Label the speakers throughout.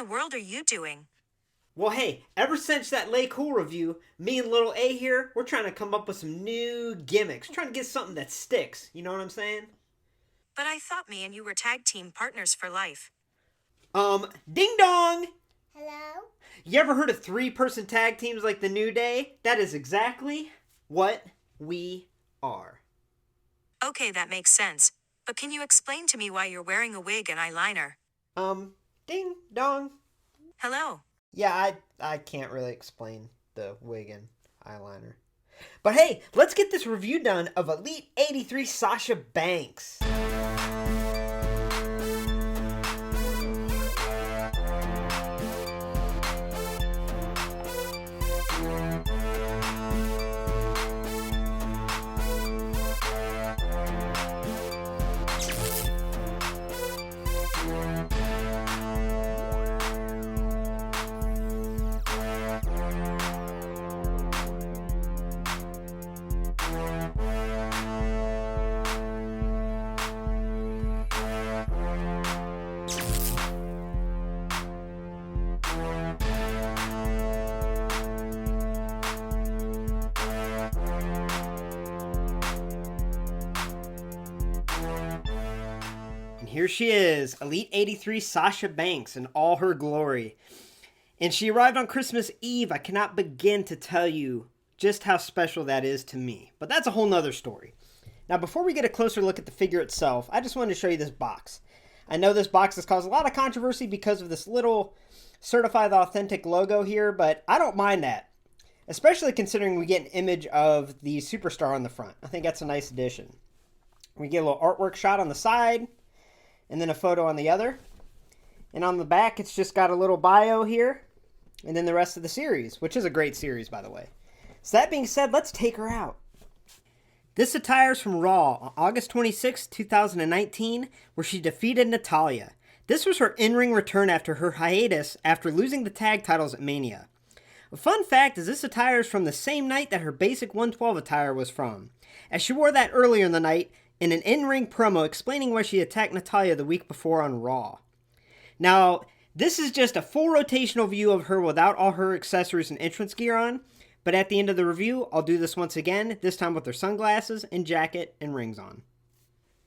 Speaker 1: the world are you doing?
Speaker 2: Well, hey, ever since that Lay Cool review, me and Little A here, we're trying to come up with some new gimmicks. Trying to get something that sticks. You know what I'm saying?
Speaker 1: But I thought me and you were tag team partners for life.
Speaker 2: Ding dong!
Speaker 3: Hello?
Speaker 2: You ever heard of three-person tag teams like the New Day? That is exactly what we are.
Speaker 1: Okay, that makes sense. But can you explain to me why you're wearing a wig and eyeliner?
Speaker 2: Ding dong.
Speaker 1: Hello.
Speaker 2: Yeah, I can't really explain the wig and eyeliner. But hey, let's get this review done of Elite 83 Sasha Banks. Here she is, Elite 83 Sasha Banks in all her glory. And she arrived on Christmas Eve. I cannot begin to tell you just how special that is to me. But that's a whole nother story. Now, before we get a closer look at the figure itself, I just wanted to show you this box. I know this box has caused a lot of controversy because of this little certified authentic logo here, but I don't mind that. Especially considering we get an image of the superstar on the front. I think that's a nice addition. We get a little artwork shot on the side, and then a photo on the other. And on the back, it's just got a little bio here, and then the rest of the series, which is a great series, by the way. So that being said, let's take her out. This attire is from Raw on August 26, 2019, where she defeated Natalya. This was her in-ring return after her hiatus after losing the tag titles at Mania. A fun fact is this attire is from the same night that her basic 112 attire was from, as she wore that earlier in the night in an in-ring promo explaining why she attacked Natalya the week before on Raw. Now, this is just a full rotational view of her without all her accessories and entrance gear on, but at the end of the review, I'll do this once again, this time with her sunglasses and jacket and rings on.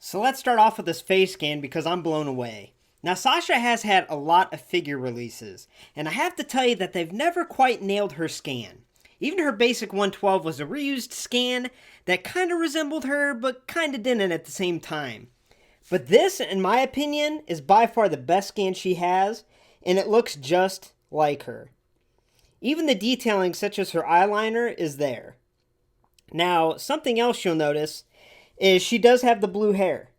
Speaker 2: So let's start off with this face scan because I'm blown away. Now, Sasha has had a lot of figure releases, and I have to tell you that they've never quite nailed her scan. Even her basic 112 was a reused scan that kind of resembled her, but kind of didn't at the same time. But this, in my opinion, is by far the best scan she has, and it looks just like her. Even the detailing, such as her eyeliner, is there. Now, something else you'll notice is she does have the blue hair.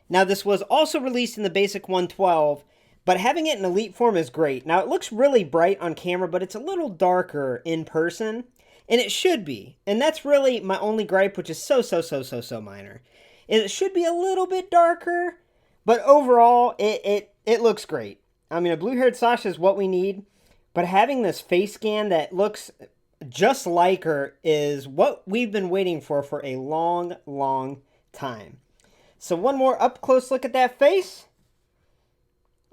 Speaker 2: Now, this was also released in the basic 112, but having it in Elite form is great. Now, it looks really bright on camera, but it's a little darker in person, and it should be. And that's really my only gripe, which is so minor. It should be a little bit darker, but overall, it looks great. I mean, a blue-haired Sasha is what we need, but having this face scan that looks just like her is what we've been waiting for a long time. So one more up-close look at that face,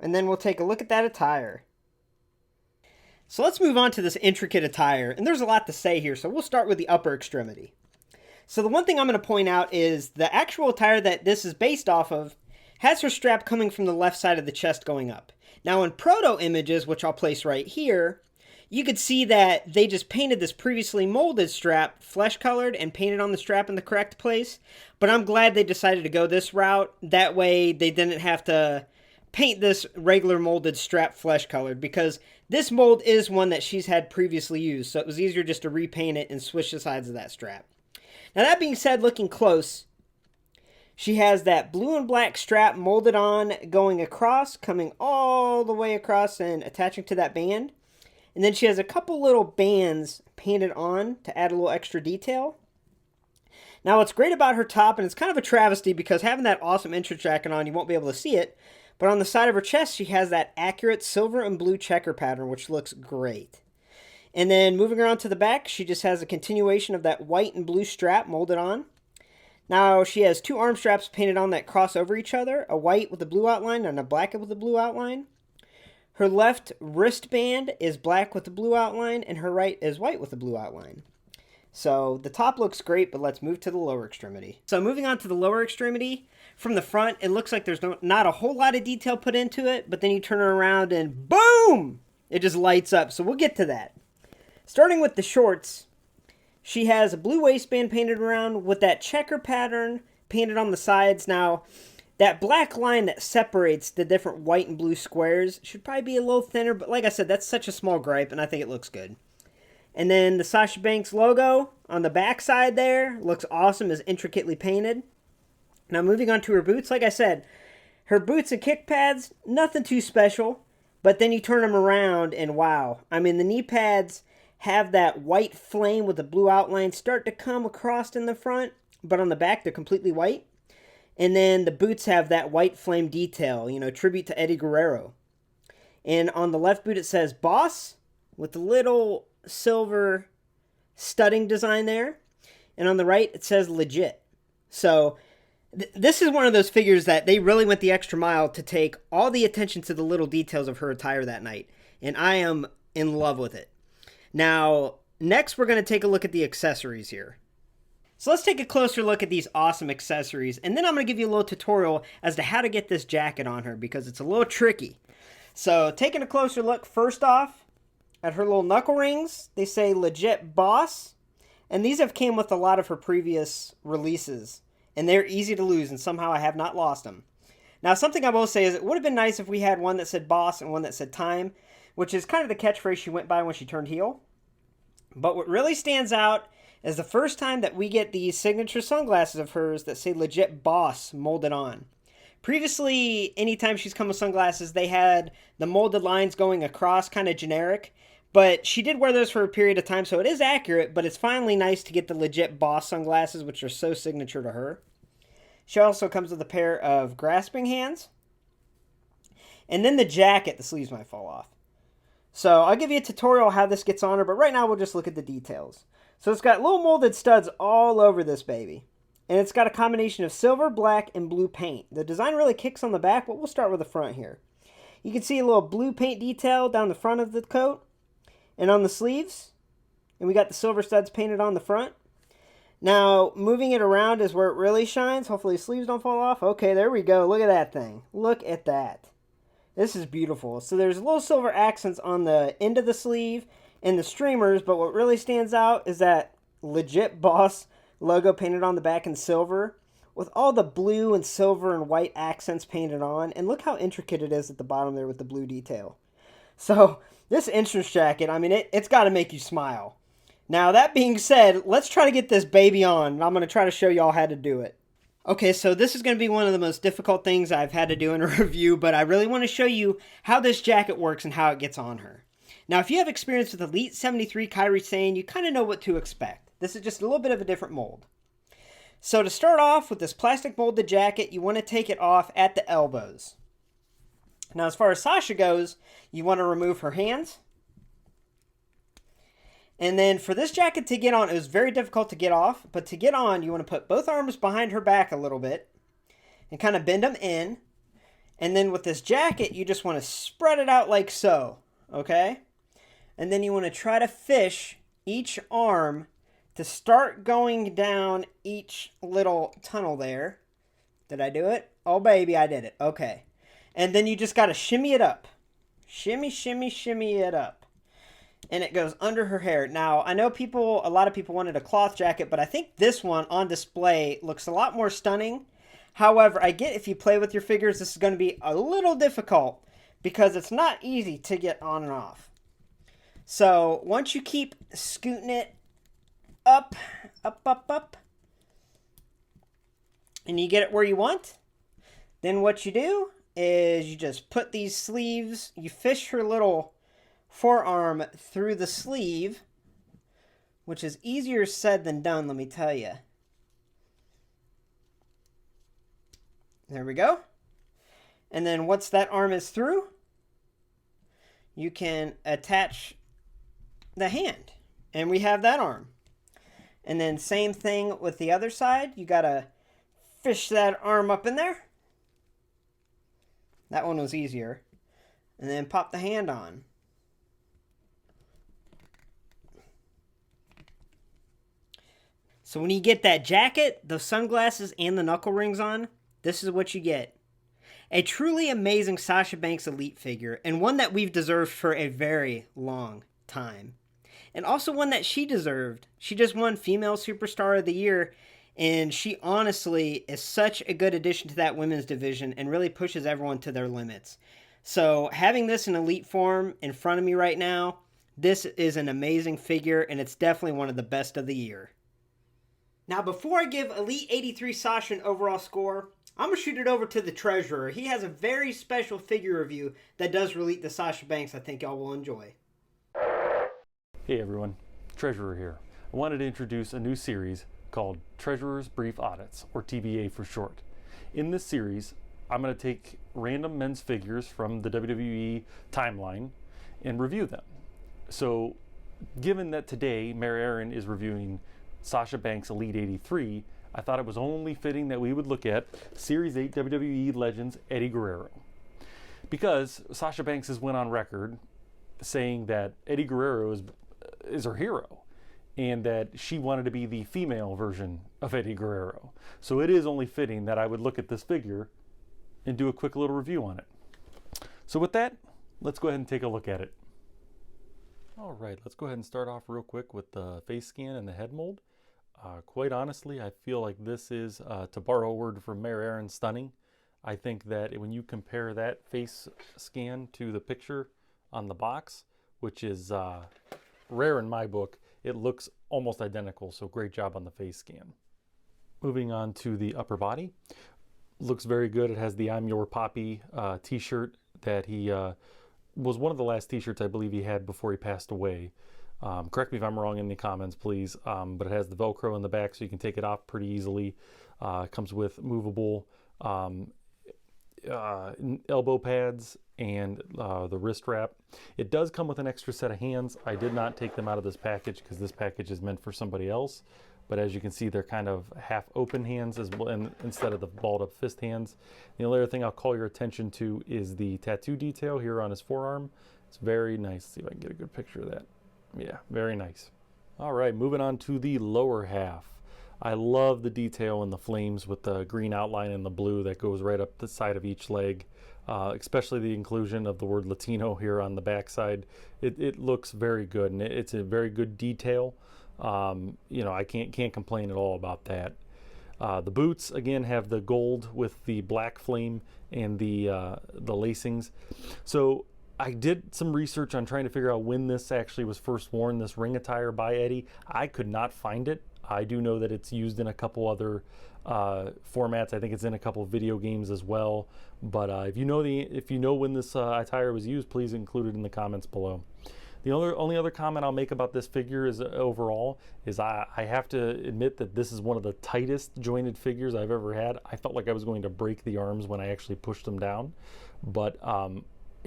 Speaker 2: and then we'll take a look at that attire. So let's move on to this intricate attire, and there's a lot to say here, so we'll start with the upper extremity. So the one thing I'm going to point out is the actual attire that this is based off of has her strap coming from the left side of the chest going up. Now in proto images, which I'll place right here, you could see that they just painted this previously molded strap flesh colored and painted on the strap in the correct place. But I'm glad they decided to go this route. That way they didn't have to paint this regular molded strap flesh colored, because this mold is one that she's had previously used. So it was easier just to repaint it and switch the sides of that strap. Now that being said, looking close, she has that blue and black strap molded on going across, coming all the way across and attaching to that band. And then she has a couple little bands painted on to add a little extra detail. Now what's great about her top, and it's kind of a travesty because having that awesome entrance jacket on, you won't be able to see it, but on the side of her chest, she has that accurate silver and blue checker pattern, which looks great. And then moving around to the back, she just has a continuation of that white and blue strap molded on. Now she has two arm straps painted on that cross over each other, a white with a blue outline and a black with a blue outline. Her left wristband is black with a blue outline, and her right is white with a blue outline. So the top looks great, but let's move to the lower extremity. So moving on to the lower extremity, from the front, it looks like there's not a whole lot of detail put into it, but then you turn it around and boom! It just lights up. So we'll get to that. Starting with the shorts, she has a blue waistband painted around with that checker pattern painted on the sides. Now, that black line that separates the different white and blue squares should probably be a little thinner, but like I said, that's such a small gripe, and I think it looks good. And then the Sasha Banks logo on the back side there looks awesome, is intricately painted. Now moving on to her boots, like I said, her boots and kick pads, nothing too special, but then you turn them around and wow. I mean, the knee pads have that white flame with the blue outline start to come across in the front, but on the back they're completely white. And then the boots have that white flame detail, tribute to Eddie Guerrero. And on the left boot it says Boss with a little silver studding design there. And on the right it says Legit. So this is one of those figures that they really went the extra mile to take all the attention to the little details of her attire that night. And I am in love with it. Now, next we're going to take a look at the accessories here. So let's take a closer look at these awesome accessories, and then I'm going to give you a little tutorial as to how to get this jacket on her, because it's a little tricky. So taking a closer look, first off, at her little knuckle rings, they say Legit Boss, and these have came with a lot of her previous releases, and they're easy to lose, and somehow I have not lost them. Now, something I will say is it would have been nice if we had one that said Boss and one that said Time, which is kind of the catchphrase she went by when she turned heel. But what really stands out is the first time that we get these signature sunglasses of hers that say Legit Boss molded on. Previously, anytime she's come with sunglasses, they had the molded lines going across, kind of generic. But she did wear those for a period of time, so it is accurate, but it's finally nice to get the Legit Boss sunglasses, which are so signature to her. She also comes with a pair of grasping hands. And then the jacket, the sleeves might fall off. So I'll give you a tutorial how this gets on her, but right now we'll just look at the details. So it's got little molded studs all over this baby. And it's got a combination of silver, black, and blue paint. The design really kicks on the back, but we'll start with the front here. You can see a little blue paint detail down the front of the coat and on the sleeves. And we got the silver studs painted on the front. Now, moving it around is where it really shines. Hopefully the sleeves don't fall off. Okay, there we go. Look at that thing. Look at that. This is beautiful. So there's little silver accents on the end of the sleeve and the streamers, but what really stands out is that Legit Boss logo painted on the back in silver with all the blue and silver and white accents painted on. And look how intricate it is at the bottom there with the blue detail. So this entrance jacket, I mean, it's got to make you smile. Now, that being said, let's try to get this baby on. And I'm going to try to show y'all how to do it. Okay, so this is going to be one of the most difficult things I've had to do in a review, but I really want to show you how this jacket works and how it gets on her. Now, if you have experience with Elite 73 Kairi Sane, you kind of know what to expect. This is just a little bit of a different mold. So to start off with this plastic molded jacket, you want to take it off at the elbows. Now, as far as Sasha goes, you want to remove her hands. And then for this jacket to get on, it was very difficult to get off, but to get on, you want to put both arms behind her back a little bit and kind of bend them in. And then with this jacket, you just want to spread it out like so, okay? And then you want to try to fish each arm to start going down each little tunnel there. Did I do it? Oh, baby, I did it. Okay. And then you just got to shimmy it up. Shimmy, shimmy, shimmy it up. And it goes under her hair. Now, I know a lot of people wanted a cloth jacket, but I think this one on display looks a lot more stunning. However, I get if you play with your figures, this is going to be a little difficult because it's not easy to get on and off. So once you keep scooting it up, and you get it where you want, then what you do is you just put these sleeves, you fish her little forearm through the sleeve, which is easier said than done, let me tell you. There we go. And then once that arm is through, you can attach the hand. And we have that arm. And then same thing with the other side. You got to fish that arm up in there. That one was easier. And then pop the hand on. So when you get that jacket, the sunglasses, and the knuckle rings on, this is what you get. A truly amazing Sasha Banks Elite figure, and one that we've deserved for a very long time. And also one that she deserved. She just won Female Superstar of the Year, and she honestly is such a good addition to that women's division and really pushes everyone to their limits. So having this in Elite form in front of me right now, this is an amazing figure, and it's definitely one of the best of the year. Now, before I give Elite 83 Sasha an overall score, I'm going to shoot it over to the Treasurer. He has a very special figure review that does relate to Sasha Banks I think y'all will enjoy.
Speaker 3: Hey everyone, Treasurer here. I wanted to introduce a new series called Treasurer's Brief Audits, or TBA for short. In this series, I'm going to take random men's figures from the WWE timeline and review them. So, given that today Mary Aaron is reviewing Sasha Banks Elite 83, I thought it was only fitting that we would look at Series 8 WWE Legends Eddie Guerrero. Because Sasha Banks has went on record saying that Eddie Guerrero is her hero, and that she wanted to be the female version of Eddie Guerrero. So it is only fitting that I would look at this figure and do a quick little review on it. So with that, let's go ahead and take a look at it. All right, let's go ahead and start off real quick with the face scan and the head mold. Quite honestly, I feel like this is, to borrow a word from Mary Aaron, stunning. I think that when you compare that face scan to the picture on the box, which is rare in my book, it looks almost identical, so great job on the face scan. Moving on to the upper body. Looks very good. It has the I'm Your Poppy t-shirt that he was one of the last t-shirts I believe he had before he passed away. Correct me if I'm wrong in the comments, please. But it has the Velcro in the back so you can take it off pretty easily. It comes with movable elbow pads and the wrist wrap. It does come with an extra set of hands. I did not take them out of this package because this package is meant for somebody else. But as you can see, they're kind of half open hands as well, and instead of the balled up fist hands. The only other thing I'll call your attention to is the tattoo detail here on his forearm. It's very nice. Let's see if I can get a good picture of that. Yeah, very nice. All right, moving on to the lower half. I love the detail in the flames with the green outline and the blue that goes right up the side of each leg, especially the inclusion of the word Latino here on the backside. It looks very good, and it's a very good detail. You know, I can't complain at all about that. The boots again have the gold with the black flame and the lacings. So I did some research on trying to figure out when this actually was first worn, this ring attire by Eddie. I could not find it. I do know that it's used in a couple other formats. I think it's in a couple of video games as well. But if you know when this attire was used, please include it in the comments below. The only other comment I'll make about this figure is overall is I have to admit that this is one of the tightest jointed figures I've ever had. I felt like I was going to break the arms when I actually pushed them down, but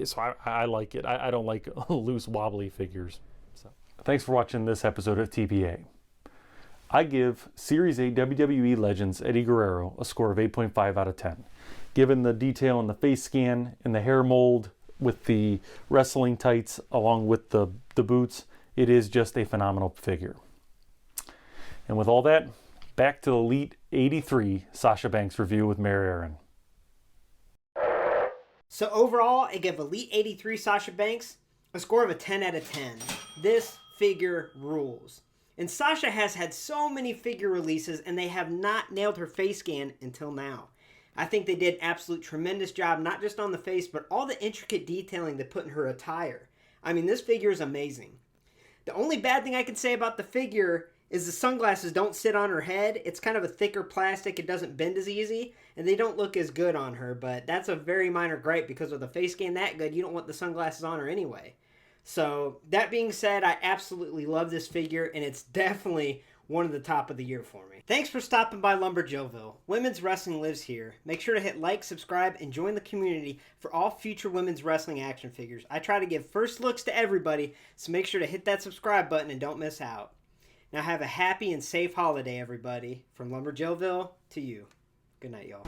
Speaker 3: so I like it. I don't like loose wobbly figures. So thanks for watching this episode of TBA. I give Series 8 WWE Legends Eddie Guerrero a score of 8.5 out of 10. Given the detail in the face scan and the hair mold with the wrestling tights along with the boots, it is just a phenomenal figure. And with all that, back to Elite 83 Sasha Banks review with Mary Aaron.
Speaker 2: So overall, I give Elite 83 Sasha Banks a score of a 10 out of 10. This figure rules. And Sasha has had so many figure releases, and they have not nailed her face scan until now. I think they did an absolute tremendous job, not just on the face, but all the intricate detailing they put in her attire. I mean, this figure is amazing. The only bad thing I can say about the figure is the sunglasses don't sit on her head. It's kind of a thicker plastic. It doesn't bend as easy, and they don't look as good on her, but that's a very minor gripe because with the face scan that good, you don't want the sunglasses on her anyway. So, that being said, I absolutely love this figure, and it's definitely one of the top of the year for me. Thanks for stopping by LumberJillville. Women's wrestling lives here. Make sure to hit like, subscribe, and join the community for all future women's wrestling action figures. I try to give first looks to everybody, so make sure to hit that subscribe button and don't miss out. Now have a happy and safe holiday, everybody. From LumberJillville to you. Good night, y'all.